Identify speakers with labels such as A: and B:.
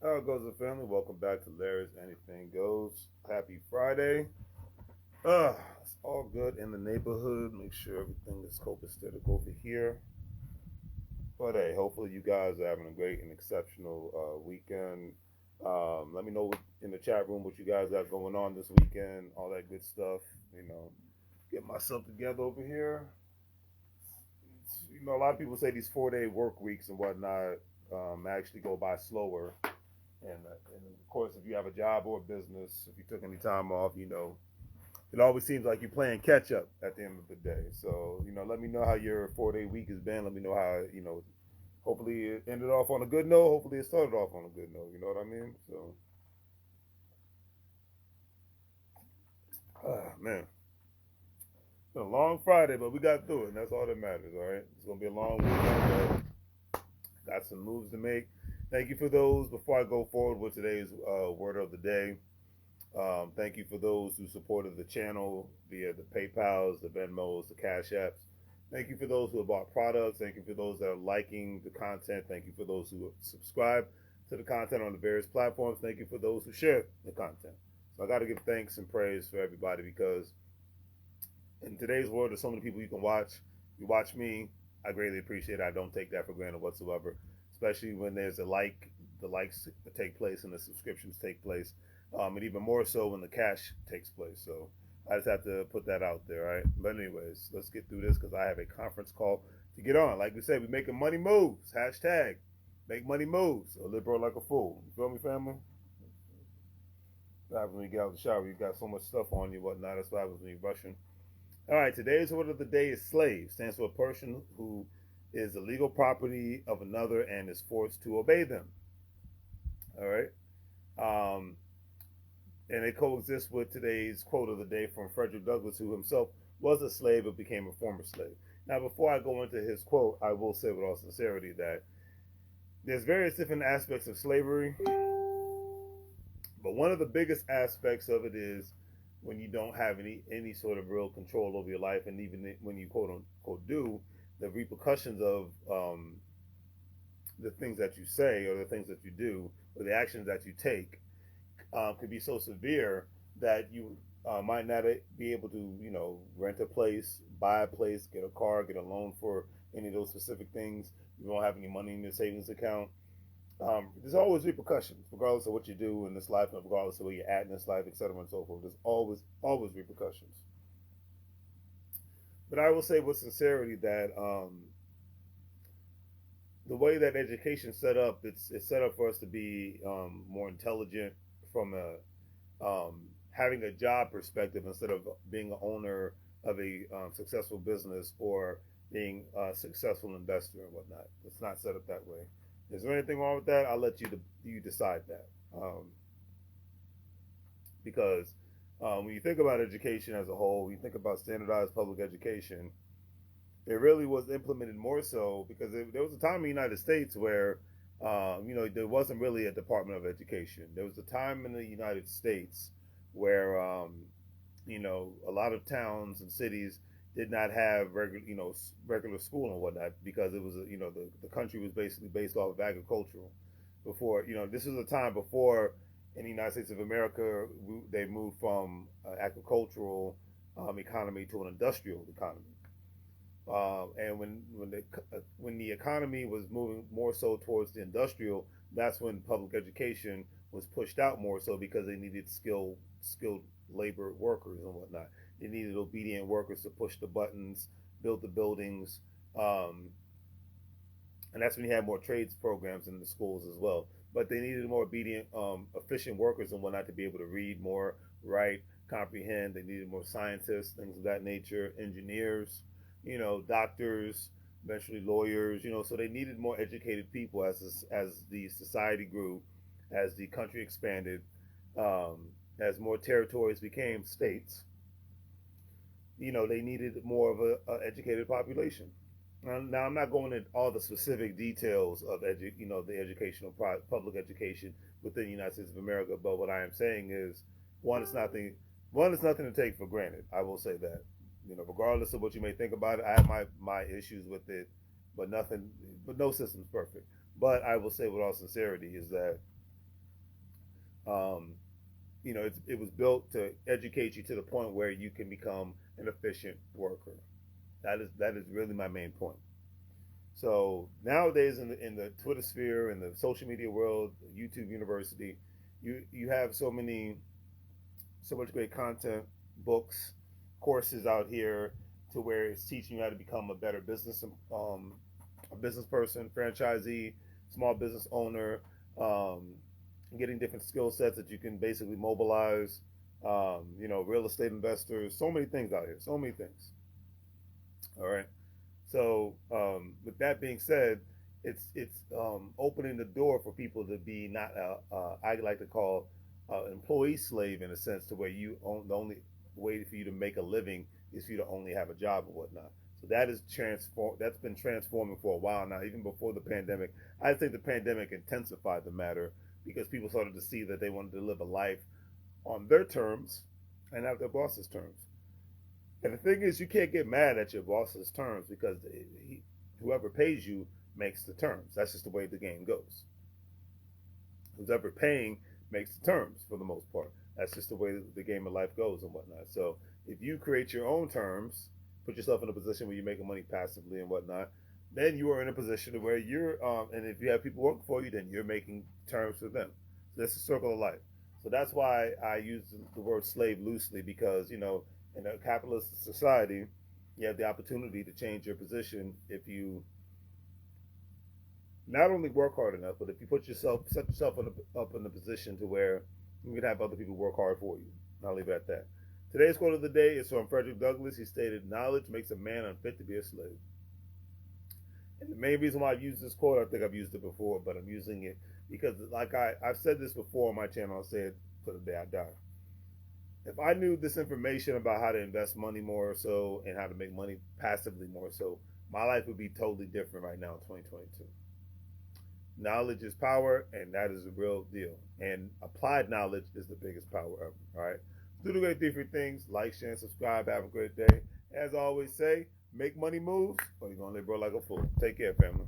A: How it goes, the family? Welcome back to Larry's Anything Goes. Happy Friday. It's all good in the neighborhood. Make sure everything is copacetic over here. But hey, hopefully you guys are having a great and exceptional weekend. Let me know in the chat room what you guys got going on this weekend. All that good stuff. You know, get myself together over here. A lot of people say these 4-day work weeks and whatnot actually go by slower. And of course, if you have a job or a business, if you took any time off, it always seems like you're playing catch up at the end of the day. So, let me know how your 4-day week has been. Let me know how, hopefully it ended off on a good note. Hopefully it started off on a good note. You know what I mean? So, man, it's been a long Friday, but we got through it, and that's all that matters, all right? It's going to be a long weekend, but got some moves to make. Thank you for those. Before I go forward with today's word of the day, thank you for those who supported the channel via the PayPals, the Venmos, the Cash Apps. Thank you for those who have bought products. Thank you for those that are liking the content. Thank you for those who have subscribed to the content on the various platforms. Thank you for those who share the content. So I got to give thanks and praise for everybody because in today's world, there's so many people you can watch. You watch me, I greatly appreciate it. I don't take that for granted whatsoever, especially when there's the likes take place and the subscriptions take place, and even more so when the cash takes place. So I just have to put that out there, all right? But anyways, let's get through this because I have a conference call to get on. Like we said, we're making money moves. Hashtag make money moves. A liberal like a fool. You feel me, family? That happens when you get out of the shower. You got so much stuff on you, whatnot. That's what happens when you're rushing. All right, today's word of the day is slave. Stands for a person who is the legal property of another and is forced to obey them. All right. Um, and it coexists with today's quote of the day from Frederick Douglass, who himself was a slave but became a former slave. Now, before I go into his quote, I will say with all sincerity that there's various different aspects of slavery, but one of the biggest aspects of it is when you don't have any sort of real control over your life, and even when you quote unquote do, the repercussions of the things that you say or the things that you do or the actions that you take could be so severe that you might not be able to, rent a place, buy a place, get a car, get a loan for any of those specific things. You don't have any money in your savings account. There's always repercussions, regardless of what you do in this life, and regardless of where you're at in this life, etc., and so forth. There's always repercussions. But I will say with sincerity that the way that education set up, it's set up for us to be more intelligent from a having a job perspective instead of being an owner of a successful business or being a successful investor and whatnot. It's not set up that way. Is there anything wrong with that? I'll let you decide that. Because when you think about education as a whole, when you think about standardized public education, it really was implemented more so because there was a time in the United States where, there wasn't really a Department of Education. There was a time in the United States where, a lot of towns and cities did not have regular school and whatnot because it was, the country was basically based off of agricultural. Before, this was a time before in the United States of America, they moved from agricultural economy to an industrial economy. And when the economy was moving more so towards the industrial, that's when public education was pushed out more so because they needed skilled labor workers and whatnot. They needed obedient workers to push the buttons, build the buildings, and that's when you had more trades programs in the schools as well. But they needed more obedient, efficient workers and whatnot to be able to read more, write, comprehend. They needed more scientists, things of that nature, engineers, doctors, eventually lawyers. So they needed more educated people as the society grew, as the country expanded, as more territories became states. They needed more of a educated population. Now, I'm not going into all the specific details of the educational public education within the United States of America, but what I am saying is, one, it's nothing. One, it's nothing to take for granted. I will say that. Regardless of what you may think about it, I have my issues with it, but no system's perfect. But I will say with all sincerity is that Um, it was built to educate you to the point where you can become an efficient worker. That is really my main point. So nowadays in the Twitter sphere, in the social media world, YouTube University, you have so much great content, books, courses out here to where it's teaching you how to become a better a business person, franchisee, small business owner, um, getting different skill sets that you can basically mobilize. Real estate investors, so many things out here, so many things. All right. So with that being said, it's opening the door for people to be not I like to call employee slave in a sense to where the only way for you to make a living is for you to only have a job or whatnot. So that's been transforming for a while now, even before the pandemic. I think the pandemic intensified the matter because people started to see that they wanted to live a life on their terms and not their boss's terms. And the thing is, you can't get mad at your boss's terms because whoever pays you makes the terms. That's just the way the game goes. Who's ever paying makes the terms for the most part. That's just the way the game of life goes and whatnot. So if you create your own terms, put yourself in a position where you're making money passively and whatnot, then you are in a position where and if you have people working for you, then you're making terms for them. So that's the circle of life. So that's why I use the word slave loosely because, in a capitalist society, you have the opportunity to change your position if you not only work hard enough, but if you set yourself up in a position to where you can have other people work hard for you. I'll leave it at that. Today's quote of the day is from Frederick Douglass. He stated, "Knowledge makes a man unfit to be a slave." And the main reason why I've used this quote, I think I've used it before, but I'm using it because, like I've said this before on my channel, I'll say it to the day I die. If I knew this information about how to invest money more so and how to make money passively more so, my life would be totally different right now in 2022. Knowledge is power, and that is a real deal. And applied knowledge is the biggest power ever. All right. Do the great different things. Like, share, and subscribe. Have a great day. As I always say, make money moves, or you're gonna live bro like a fool. Take care, family.